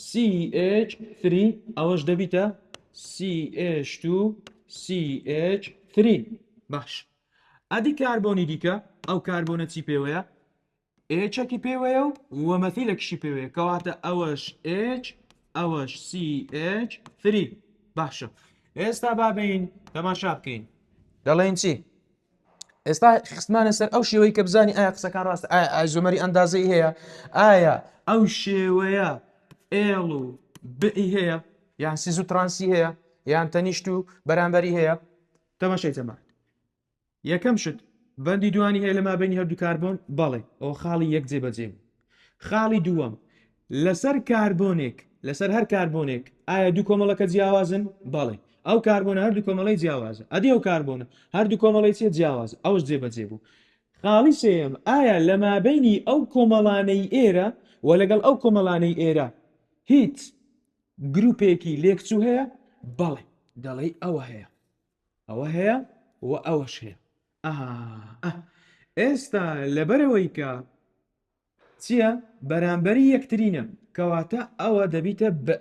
CH3 ئەوەش دەبیتە CH2 CH3 باش ئەدی کاربۆنی دیکە ئەو کاربۆنە چی پێوەیە Hێکی پێوەیە و مەثیلێکیشی پێوەیە کەواتە ئەوەش H ئەوەش CH3 باشە ئێستا بابین تەماشا بکەین دەڵێن چی ئێستا خستمانە سەر ئەو شێوەی کە بزانانی ئایا قسەکان ڕاستە ئایا ئایزۆمەری ئەندازەی هەیە ئایا ئەو شێوەیە ئێڵ و بئی هەیە یان سیز و ترانسی هەیە یان تەنیشت و بەرامبەری هەیە تەماشای جەماعەت یەکەم شت بەندی دوانی هەیە لە مابینی هەردوو کاربۆن بەڵێ ئەو خاڵی یەک جێبەجێ بوو خاڵی دووەم لەسەر کاربۆنێک لەسەر هەر کاربۆنێک ئایا دوو کۆمەڵەکە جیاوازن بەڵێ ئەو کاربۆنە هەردوو کۆمەڵی جیاوازە ئەدی ئەو کاربۆنە هەردوو کۆمەڵی چێ جیاوازە ئەوش جێبەجێ بوو خاڵی سێم ئایا لە مابینی ئەو کۆمەڵانەی ئێرە و لەگەڵ ئەو کۆمەڵانەی ئێرە هیچ گروپێکی لێکچوو هەیە بەڵێ دەڵێ ئەوە هەیە ئەوە هەیە و ئەوەش هەیە ئێستا لەبەرەوەی کە چییە بەرامبەری یەکترینە کەواتە ئەوە دەبیتە بە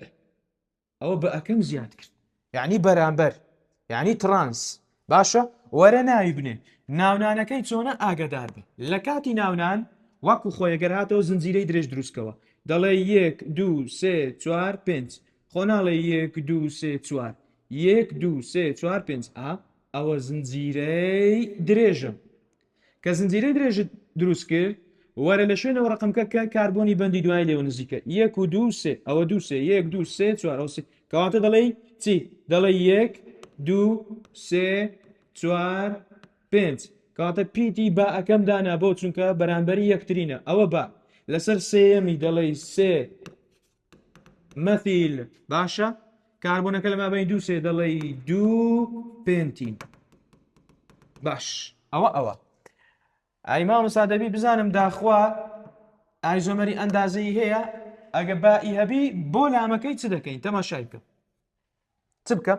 ئەوە بە ئەەکەم زیاد کرد یعنی بەرامبەر یعنی ترانس باشە وەرە ناوی بنێ ناونانەکەی چۆنە ئاگدار بێ لە کاتی ناونان وەکو خۆیەگەر هاتەوە زنجیرەی درێژ دروستکەوە دەڵێ 1 2 3 4 5 خۆناڵێ 1 2 3 4 1 2 3 4 5 ئەوە زنجیرەی درێژە کە زنجیرەی درێژت دروست کرد وەرە لە شوێنەوە ڕقمکە کە کاربۆنی بەندی دوای لێوە نزیکە 1 و 2 3 ئەوە 2 3 1 2 3 4 ئەو سێ کەواتە دەڵێ چی دەڵێ 1 2 3 4 5 کەواتە پیتی با ئەەکەم دانا بۆ چونکە بەرامبەری یەکترینە ئەوە با لەسەر سێەمی دەڵێ سێ مەثیل باشە کاربۆنەکە لە مابین 2 3 دەڵێ 2 پێنتین باش ئەوە ئای مامۆستا دەبی بزانم داخوا ئایزۆمەری ئەندازەی هەیە ئەگە بائی هەبی بۆ لامەکەی چ دەکەین تەماشای بکە چ بکە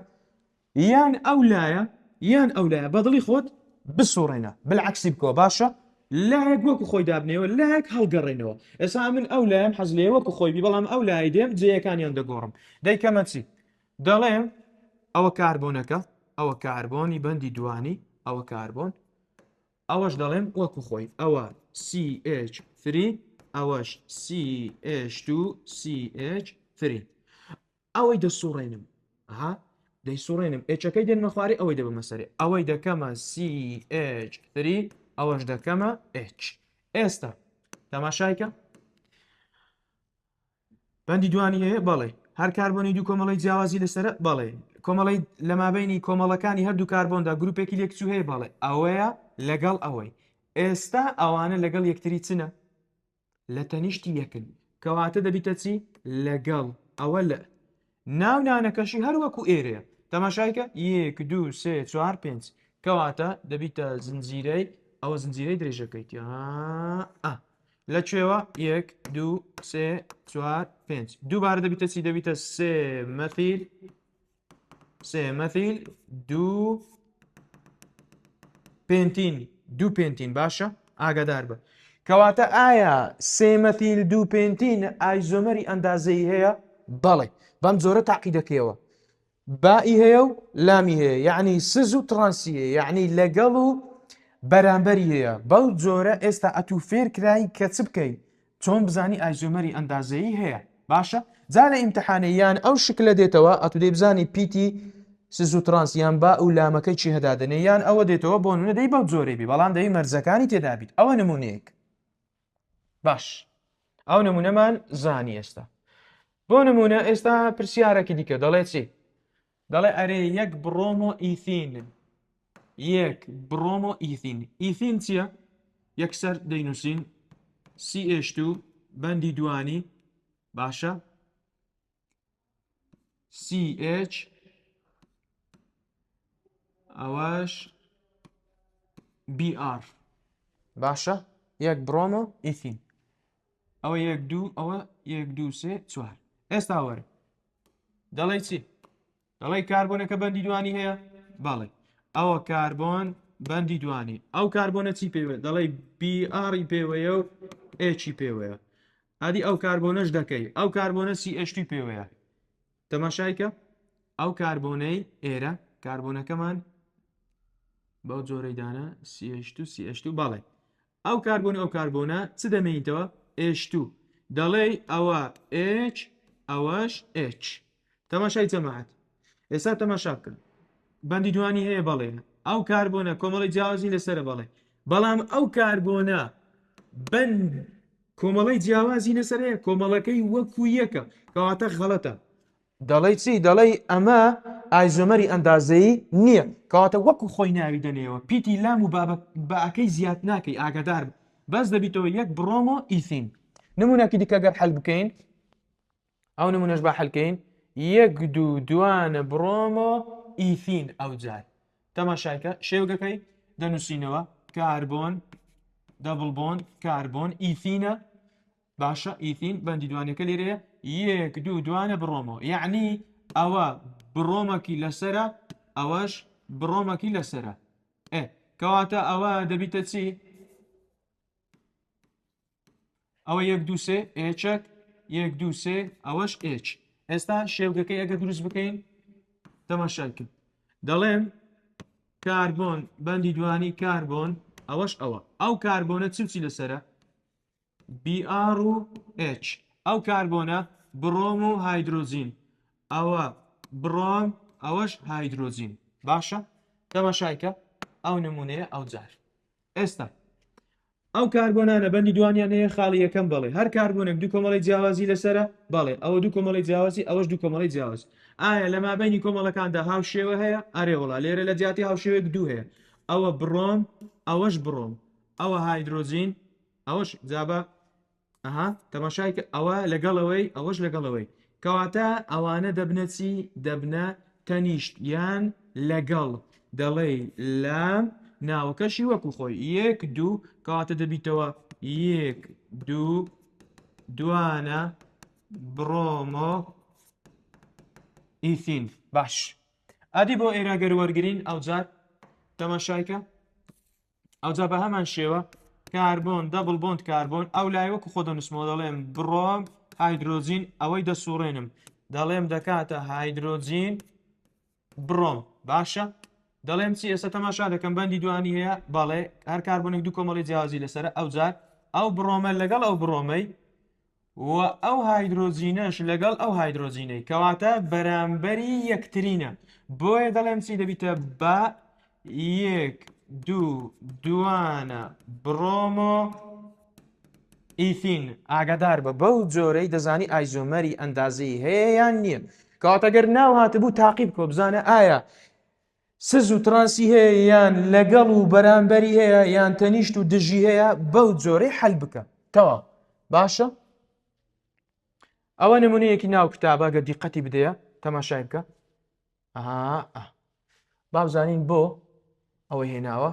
یان ئەو لایە یان ئەو لایە بەدڵی خۆت بسوڕێنە بالعکسی بکەوە باشە لایەک وەکو خۆی دابنێەوە لایەک هەڵگەڕێنەوە ئێستا من ئەو لایم حەز لێ وەکو خۆی بی بەڵام ئەو لای دێم جێیەکانیان دەگۆڕم دەیکەمە چی دەڵێم ئەوە کاربۆنەکە ئەوە کاربۆنی بەندی دوانی ئەوە کاربۆن ئەوەش دەڵێم وەکو خۆی ئەوە CH3 ئەوەش CH2 CH3 ئەوەی دەسوڕێنم دەیسوڕێنم ئێچەکەی دێنمە خوارێ ئەوەی دەبمە سەرێ ئەوەی دەکەمە CH3 ئەوەش دەکەمە H ئێستا تەماشایکە بەندی دوانی هەیە بەڵێ هەر کاربۆنی دوو کۆمەڵی جیاوازی لەسرە بەڵێ کۆمەڵی لە مابینی کۆمەڵەکانی هەردوو کاربۆندا گروپێکی لێکچوو هەیە بەڵێ ئەوەیە لەگەڵ ئەوەی ئێستا ئەوانە لەگەڵ یەکتری چنە لە تەنیشتی یەکن کەواتە دەبیتە چی لەگەڵ ئەوە لە ناونانەکەشی هەروەکو ئێرەیە تەماشایکە 1 2 3 4 5 کەواتە دەبیتە زنجیرەی ئەوە زنجیرەی درێژەکەیت لەکوێوە 1 2 3 4 5 دووبارە دەبیتە چی دەبیتە سێ مەثیل دوو پێنتین باشە ئاگادار بە کەواتە ئایا سێ مەثیل دوو پێنتین ئایزۆمەری ئەندازەی هەیە بەڵێ بەم جۆرە تاقیدەکەیەوە بائی هەیە و لامی هەیە یعنی سز و ترانسی هەیە یعنی لەگەڵ و بەرامبەری هەیە بەو جۆرە ئێستا ئەتو فێر کرای کە چ بکەیت چۆن بزانی ئایزۆمەری ئەندازەیی هەیە باشە جا لە ئیمتحانەیان ئەو شکلە دێتەوە ئەتو دەی بزانی پیتی سز و ترانس یان با و لامەکەی چی هەدادنێ یان ئەوە دێتەوە بۆ نمونە دەی بەو جۆرەی بی بەڵام دەی مەرجەکانی تێدا بیت ئەوە نمونەیەک باش ئەو نمونەمان زانی ئێستا بۆ نمونە ئێستا پرسیارێکی دیکە دەڵێ چی دەڵێ ئەرێ یەک بڕۆمۆ ئیثین ئیثین چییە یەکسەر دەینووسین CH2 بەندی دوانی باشە CH ئەوەش BR باشە یەک بڕۆمۆ ئیثین ئەوە 1 2 ئەوە 1 2 3 4 ئێستا وەرە دەڵێ چی دەڵێ کاربۆنەکە بەندی دوانی هەیە بەڵێ ئەوە کاربۆن بەندی دوانی ئەو کاربۆنە چی پێوە دەڵێ BR پێوەیە و H پێوەیە ئادی ئەو کاربۆنەش دەکەی ئەو کاربۆنە CH2 پێوەیە تەماشایکە ئەو کاربۆنەی ئێرە کاربۆنەکەمان بەو جۆرەی دانا CH2 بەڵێ ئەو کاربۆنە چ دەمێنیتەوە H2 دەڵێ ئەوە H ئەوەش H تەماشای جەماعەت ئێستا تەماشا بکەن بەندی دوانی هەیە بەڵێ ئەو کاربۆنە کۆمەڵی جیاوازی لەسرە بەڵێ بەڵام ئەو کاربۆنە بەند کۆمەڵی جیاوازی لەسەرەیە کۆمەڵەکەی وەکو یەکە کەواتە غەڵەتە دەڵێ چی دەڵێ ئەمە ئایزۆمەری ئەندازەیی نییە کەواتە وەکو خۆی ناوی دەنێەوە پیتی لام و باەکەی زیاد ناکەی ئاگادار بەس دەبیتەوە یەک بڕۆمۆ ئیثین نمونەکی دیکە گەر حەل بکەین ئەو نمونەش با حەلکەین یەک دوو دوانە بڕۆمۆ ئیثین ئەو جار تەماشایکە شێوگەکەی دەنووسینەوە کاربۆن دەبڵ بۆن کاربۆن ئیثینە باشە ئیثین بەندی دوانەکە لێرەیە یەک دوو دوانە بڕۆمەوە یعنی ئەوە بڕۆمەکی لەسرە ئەوەش بڕۆمەکی لەسرە کەواتە ئەوە دەبیتە چی ئەوە یەک دوو سێ ئێچەک یەک دوو سێ ئەوەش ئێچ ئێستا شێوگەکەی ئەگە دروست بکەین تەماشاکە دەڵێم کاربۆن بەندی دوانی کاربۆن ئەوەش ئەوە ئەو کاربۆنە چی لەسرە BR و H ئەو کاربۆنە بڕۆم و هایدرۆزین ئەوە بڕۆم ئەوەش هایدرۆزین باشە تەماشایکە ئەو نمونەیە ئەو جار ئێستا ئەو کاربۆنانە بەندی دوانیان هەیە خاڵی یەکەم بڵێ هەر کاربۆنێک دوو کۆمەڵی جیاوازی لەسرە بەڵێ ئەوە دوو کۆمەڵی جیاوازی ئەوەش دوو کۆمەڵی جیاواز ئایا لە مابینی کۆمەڵەکاندا هاوشێوە هەیە ئەرێوەڵا لێرە لە جیاتی هاوشێوەیەک دوو هەیە ئەوە بڕۆم ئەوەش بڕۆم ئەوە هایدرۆزین ئەوەش جابە تەماشایکە ئەوە لەگەڵەوەی ئەوەش لەگەڵەوەی کەواتە ئەوانە دەبنە چی دەبنە تەنیشت یان لەگەڵ دەڵێ لام ناوەکەشی وەکو خۆی یەک دوو کەواتە دەبیتەوە یەک دوو دوانە بڕۆمۆ ئیثین باش ئادی بۆ ئێراگەر وەرگرین ئەوجار تەماشایکە ئەوجا بە هەمان شێوە کاربۆن دەبڵ بۆند کاربۆن ئەو لای وەکو خۆ دەنووسمەوە دەڵێم بڕۆم هایدرۆزین ئەوەی دەسوڕێنم دەڵێم دەکاتە هایدرۆزین بڕۆم باشە دەڵێم چی ئێستا تەماشا دەکەم بەندی دوانی هەیە بەڵێ هەر کاربۆنێک دوو کۆمەڵی جیاوازی لەسرە ئەوجار ئەو بڕۆمە لەگەڵ ئەو بڕۆمەی و ئەو هایدرۆزینەش لەگەڵ ئەو هایدرۆزینەی کەواتە بەرامبەری یەکترینە بۆیە دەڵێم چی دەبیتە بە یەک دوو دوانە بڕۆمۆ ئیثین ئاگادار بە بەو جۆرەی دەزانی ئایزۆمەری ئەندازەی هەیە یان نییە کەواتەگەر ناو هاتبوو تاقیب کۆ بزانە ئایا سز و ترانسی هەیە یان لەگەڵ و بەرامبەری هەیە یان تەنیشت و دژی هەیە بەو جۆرەی حەل بکە تەواو باشە ئەوە نمونەیەکی ناو کتابە گە دیقەتی بدەیە تەماشای بکە با بزانین بۆ ئەوە هێناوە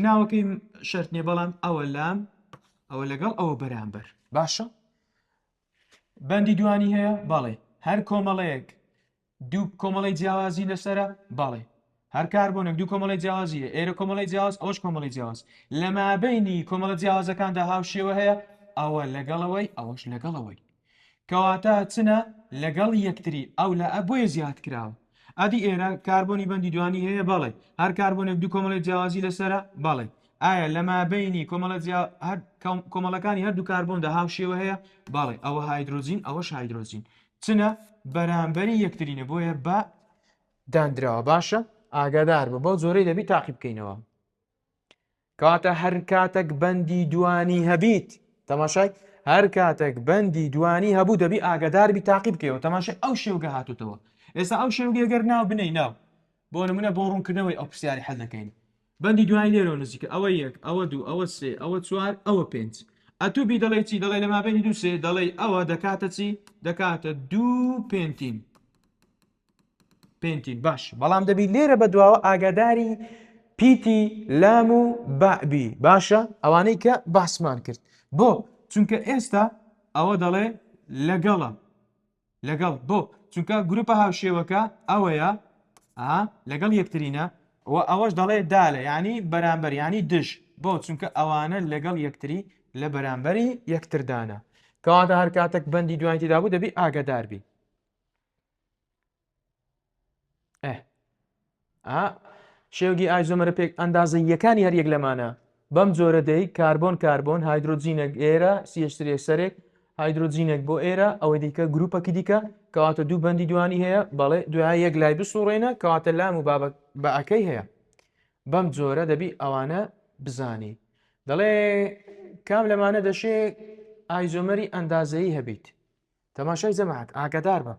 ناوەکەی شەرت نیە بەڵام ئەوە لام ئەوە لەگەڵ ئەوە بەرامبەر باشە بەندی دوانی هەیە بەڵێ هەر کۆمەڵەیەک دوو کۆمەڵی جیاوازی لەسرە بەڵێ هەر کاربۆنێک دوو کۆمەڵی جیاوازیە ئێرە کۆمەڵی جیاواز ئەوش کۆمەڵی جیاواز لە مابینی کۆمەڵە جیاوازەکاندا هاوشێوە هەیە ئەوە لەگەڵەوەی ئەوەش لەگەڵەوەی کەواتە چنە لەگەڵ یەکتری ئەو لە بۆیە زیاد کراوە ئادی ئێرە کاربۆنی بەندی دوانی هەیە بەڵێ هەر کاربۆنێک دوو کۆمەڵی جیاوازی لەسرە بەڵێ ئایا لە مابینی کۆمەڵەکانی هەردوو کاربۆندا هاوشێوە هەیە بەڵێ ئەوە هایدرۆزین ئەوەش هایدرۆزین چنە بەرامبەری یەکترینە بۆیە بە دانراوە باشە ئاگادار بە بۆ زۆرەی دەبی تاقی بکەینەوە کەواتە هەر کاتێک بەندی دوانی هەبیت تەماشای هەر کاتێک بەندی دوانی هەبوو دەبی ئاگاداربی تاقی بکەوە تەماشای ئەو شێوگە هاتوتەوە ئێستا ئەو شێوگە گەر ناو بنەی ناو بۆ نمونە بۆ ڕوونکردنەوەی ئەو پرسیاری حەل دەکەین بەندی دوای لێرەوە نزیکە ئەوە یەک ئەوە دوو ئەوە سێ ئەوە چوار ئەوە پێنج ئەتوبی دەڵێ چی دەڵێ لە مابینی دوو سێ دەڵێ ئەوە دەکاتە چی دەکاتە دوو پێنتین پێنتین باش بەڵام دەبی لێرە بە دواوە ئاگاداری پیتی لام و بابی باشە ئەوانەی کە باسمان کرد بۆ چونکە ئێستا ئەوە دەڵێ لەگەڵە لەگەڵ بۆ چونکە گروپە هاوشێوەکە ئەوەیە لەگەڵ یەکترینە و ئەوەش دەڵێ دالە ینی بەرامبەر ینی دش بۆ چونکە ئەوانە لەگەڵ یەکتری لە بەرامبەری یەکتردانە کەواتە هەر کاتێک بەندی دوایتیدا بوو دەبی ئاگاداربی شێوگی ئایزۆمەرە پێک ئەندازە یەکانی هەر یەک لەمانە بەم جۆرە دەی کاربۆن کاربۆن هایدرۆجینێک ئێرە سیشترێک سەرێک هایدرۆجینێک بۆ ئێرە ئەوەی دیکە گروپەکی دیکە کەواتە دوو بەندی دوانی هەیە بەڵێ دوای یەک لای بسوڕێنە کەواتە لام و بەعەکەی هەیە بەم جۆرە دەبی ئەوانە بزانی دەڵێ کام لەمانە دەشێ ئایزۆمەری ئەندازەیی هەبیت تەماشای جەماعەت ئاگادار بە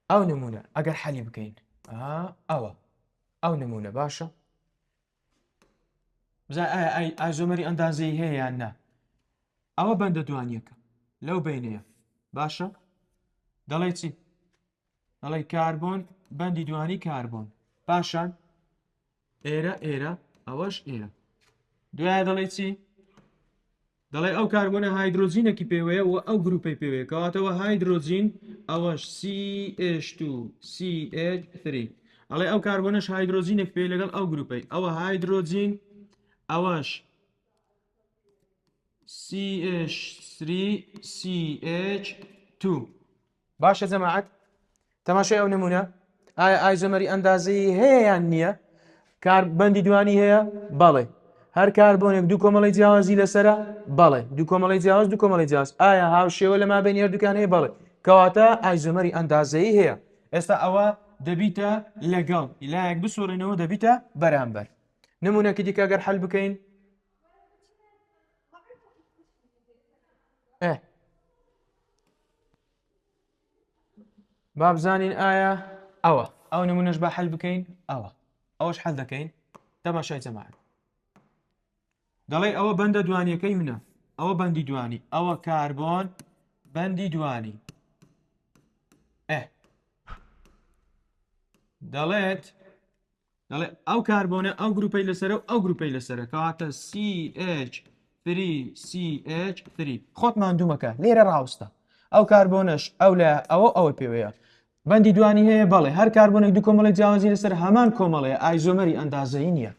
ئەو نمونە ئەگەر حەلی بکەین ئەو نمونە باشە ئایزۆمەری ئەندازەیی هەیە یان نا ئەوە بەندە دوانیەکە لەو بینەیە باشە دەڵێ چی دەڵێ کاربۆن بەندی دوانی کاربۆن پاشان ئێرە ئەوەش ئێرە دوایە دەڵێ چی دەڵێ ئەو کاربۆنە هایدرۆجینێکی پێوەیە و ئەو گروپی پێوەیە کەواتەوە هایدرۆجین ئەوەش CH2 CH3 ئەڵێ ئەو کاربۆنەش هایدرۆجینێک پێ لەگەڵ ئەو گروپی ئەوە هایدرۆجین ئەوەش CH3 CH2 باشە جەماعەت تەماشای ئەو نمونە ئایا ئایزۆمەری ئەندازەیی هەیە یان نییە بەندی دوانی هەیە بەڵێ هەر کاربۆنێک دوو کۆمەڵی جیاوازی لەسرە بەڵێ دوو کۆمەڵی جیاواز دوو کۆمەڵی جیاواز ئایا هاوشێوە لە مابینی هەردووکان هەیە بەڵێ کەواتە ئایزۆمەری ئەندازەیی هەیە ئێستا ئەوە دەبیتە لەگەڵ لایەک بسۆڕینەوە دەبیتە بەرامبەر نمونەکی دیکە گەر حەل بکەین با بزانین ئایا ئەو نمونەش با حەل بکەین ئەوەش حەل دەکەین تەماشای جەماعەت دەڵێ ئەوە بەندە دوانیەکەی منە ئەوە بەندی دوانی ئەوە کاربۆن بەندی دوانی دەڵێت ئەو کاربۆنە ئەو گروپەی لەسرە و ئەو گروپەی لەسرە کەواتە CH3 خۆتمان دوومەکە لێرە ڕاوستە ئەو کاربۆنەش ئەو لە ئەوە پێوەیە بەندی دوانی هەیە بەڵێ هەر کاربۆنێک دوو کۆمەڵی جیاوازی لەسەر هەمان کۆمەڵەیە ئایزۆمەری ئەندازەیی نییە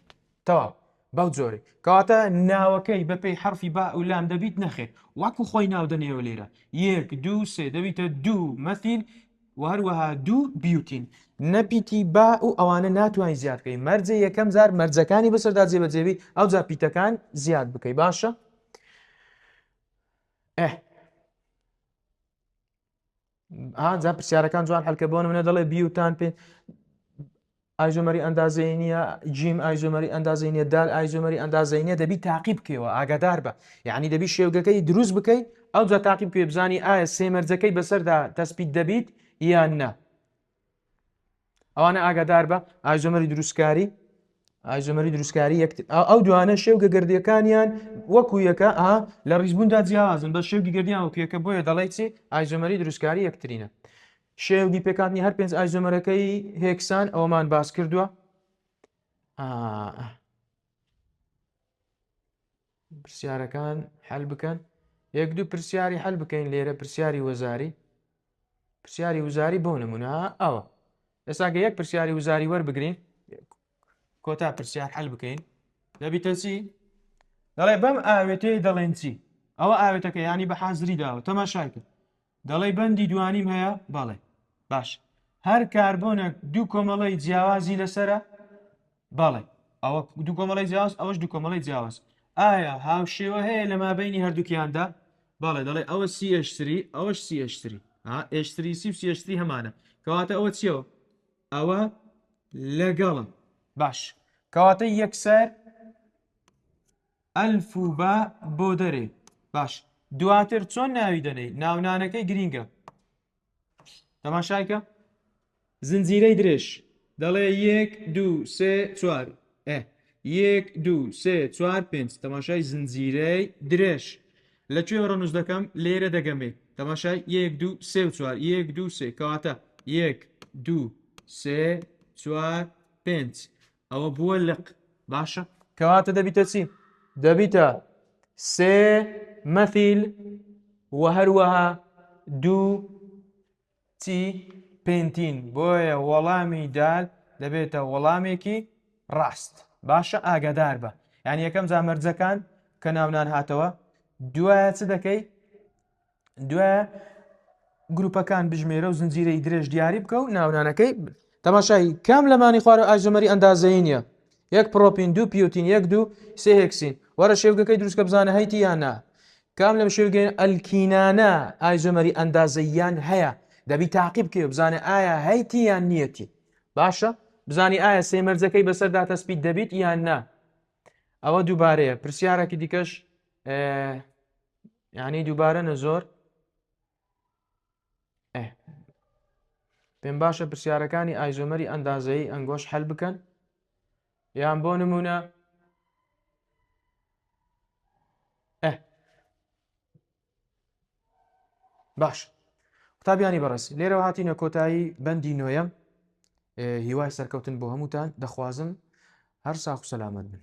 تەواو بەو جۆرێ کەواتە ناوەکەی بەپێی حرفی با و لام دەبیت نەخێت وەکو خۆی ناودەنێەوە لێرە 1 2 3 دەبیتە 2 مەثیل و هەروەها 2 بیوتین نەپیتی با و ئەوانە ناتوانین زیاد بکەین مەرجە یەکەم جار مەرجەکانی بەسەردا جێبەجێبی ئەو جا پیتەکان زیاد بکەی باشە جا پرسیارەکان جوان هەڵکە بۆ منە دەڵێ بیوتان پێ ئایزۆمەری ئەندازەیی نییە جیم ئایزۆمەری ئەندازەیی نییە دال ئایزۆمەری ئەندازەیی نییە دەبی تاقیب بکەوە ئاگادار بە یعنی دەبی شێوگەکەی دروست بکەیت ئەو جا تاقیب پێ بزانی ئایا سێمەرجەکەی بەسەردا تەسبیت دەبیت یان نا ئەوانە ئاگادار بە ئایزۆمەری دروستکاری ئەو دوانە شێوگە گردیەکانیان وەکو یەکە لە ڕیزبووندا جیاوازن بە شێوگی گردیان وەکویەکە بۆیە دەڵێ چی ئایزۆمەری دروستکاری یەکترینە شێوگی پێکاتنی هەر پێنج ئایزۆمەرەکەی هێکسان ئەومان باس کردووە پرسیارەکان حەل بکەن یەک دوو پرسیاری حەل بکەین لێرە پرسیاری وەزاری بۆ نمونە ئەوە ئێستاگە یەک پرسیاری وزاری وەربگرین کۆتا پرسیار حەل بکەین دەبیتە چی دەڵێ بەم ئاوێتەیە دەڵێن چی ئەوە ئاوێتەکە ینی بە حازری داوە تەماشایکە دەڵێ بەندی دوانیم هەیە بەڵێ باش هەر کاربۆنێک دوو کۆمەڵی جیاوازی لەسرە بەڵێ ئەوە دوو کۆمەڵی جیاواز ئەوەش دوو کۆمەڵی جیاواز ئایا هاوشێوە هەیە لە مابینی هەردووکیاندا بەڵێ دەڵێ ئەوە CH3 ئەوەش CH3 H3C و CH3 هەمانە کەواتە ئەوە چیەوە ئەوە لەگەڵم باش کەواتە یەکسەر ئەلف و با بۆ دەرێ باش دواتر چۆن ناوی دەنەی ناونانەکەی گرینگە تەماشایکە زنجیرەی درێژ دەڵێ 1 2 3 4 1 2 3 4 5 تەماشای زنجیرەی درێژ لەکوێ ڕەنووس دەکەم لێرە دەگەمێ تەماشای 1 2 3 4 1 2 3 کەواتە 1 2 3 4 5 ئەوە بووە لق باشە کەواتە دەبیتە چی دەبیتە سێ مەثیل و هەروەها دوو چی پێنتین بۆیە وەڵامی دال دەبێتە وەڵامێکی ڕاست باشە ئاگادار بە یعنی یەکەم زامەرجەکان کە ناونان هاتەوە دوایە چ دەکەی دوایە گروپەکان بژمێرە و زنجیرەی درێژ دیاری بکە و ناونانەکەی تەماشای کام لەمانی خوارە ئایزۆمەری ئەندازەیی نییە یەک پرۆپین دوو پیوتین یەک دوو سێ هێکسین وەرە شێوگەکەی دروستکە بزانە هەیتی یان نا کام لەم شێوگەی ئەلکینانە ئایزۆمەری ئەندازەییان هەیە دەبی تاقیب بکەوە بزانە ئایا هەیتی یان نیەتی باشە بزانی ئایا سێمەرجەکەی بەسەردا تەسبیت دەبیت یان نا. ئەوە دووبارەیە پرسیارێکی دیکەش یعنی دووبارە نە زۆر پێم باشە پرسیارەکانی ئایزۆمەری ئەندازەیی ئەنگۆش هەل بکەن یان بۆ نمونە باش قوتابیانی بەڕێز لێرەوە هاتینە کۆتایی بەندی نۆیەم هیوای سەرکەوتن بۆ هەمووتان دەخوازم هەر ساخ و سەلامەت بن.